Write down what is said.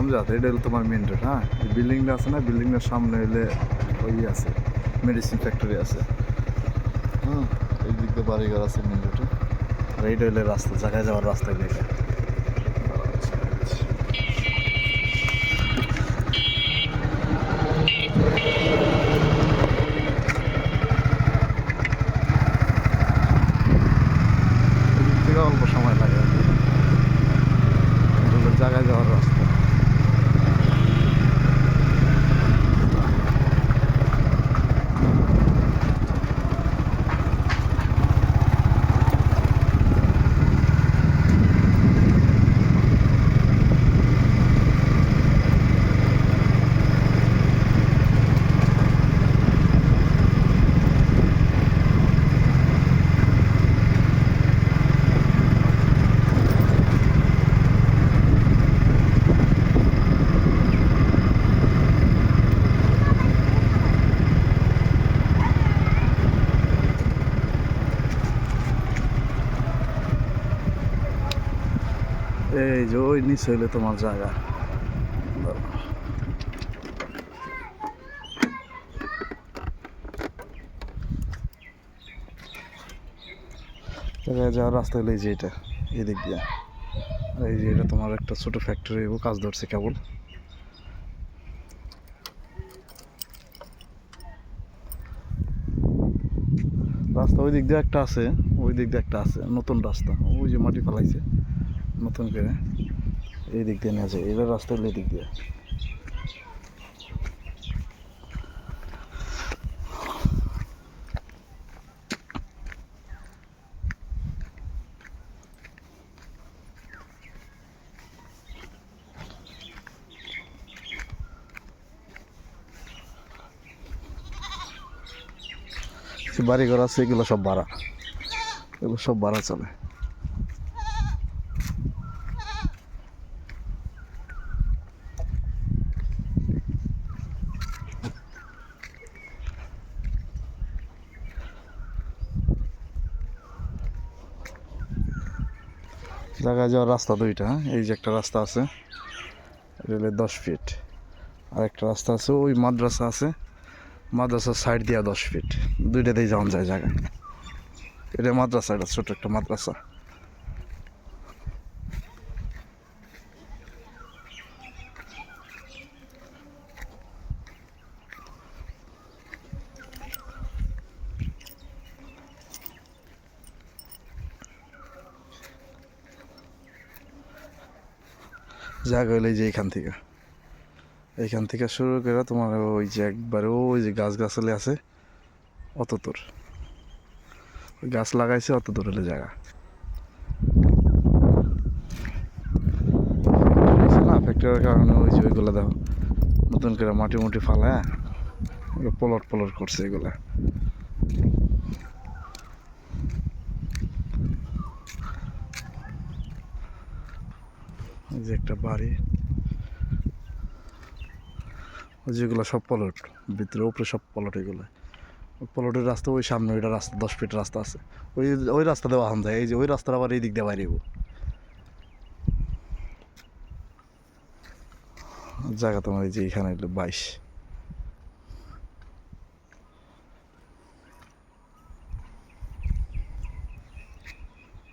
আমজাদ, এটা হলো তোমার মেন রোড। হ্যাঁ, এই বিল্ডিংটা আছে না, বিল্ডিংটার সামনে হইলে ওই আছে, মেডিসিন ফ্যাক্টরি আছে। হুম, এই দিক দিয়ে বাড়িঘর আছে মেন রোডে। আর এইটা হইলে রাস্তা, জায়গায় যাওয়ার রাস্তা হইলে এটা। এদিক থেকে অল্প সময় লাগে আর কি। এটা হলো জায়গায় যাওয়ার রাস্তা। এই যে ওই নিচে হইলে তোমার জায়গা। জায়গায় যাওয়ার রাস্তা হলো এই যে এটা, এদিক দিয়ে। আর এই যে এটা তোমার একটা ছোট ফ্যাক্টরি, ও কাজ ধরছে কেবল। রাস্তা ওই দিক দিয়ে একটা আছে, ওই দিক দিয়ে একটা আছে, নতুন রাস্তা। ওই যে মাটি ফেলাইছে নতুন করে, এই দিক দিয়ে নিয়ে যায়। এবার রাস্তা হলো এই দিক দিয়ে। বাড়িঘর আছে, এগুলো সব ভাড়া, এগুলো সব ভাড়া চলে। জায়গায় যাওয়ার রাস্তা দুইটা। এই যে একটা রাস্তা আছে, রেলে 10 ফিট। আর একটা রাস্তা আছে, ওই মাদ্রাসা আছে, মাদ্রাসার সাইড দিয়া 10 ফিট। দুইটাতেই যাওয়া যায় জায়গা। এটা মাদ্রাসা, এটা ছোট একটা মাদ্রাসা। জায়গা হইলে যে এইখান থেকে শুরু করে তোমার ওই যে একবারে ওই যে গাছগাছালি আছে অত দূর, ওই গাছ লাগাইছে অত দূর হলে জায়গা। না, ফ্যাক্টরির কারণে ওই যে ওইগুলো দেখো নতুন করে মাটি মুটি ফালায় পলট পলট করছে এগুলা। এই যে একটা বাড়ি, ওই যেগুলো সব পলট, ভিতরে উপরে সব পলট। এগুলো পলটের রাস্তা, ওই সামনে ওইটা রাস্তা 10 ফিট রাস্তা আছে, ওই ওই রাস্তা দেওয়া হান যায়। এই যে ওই রাস্তাটা আবার এই দিক দিয়ে বাইরে জায়গা তোমার এই যে এখানে 22।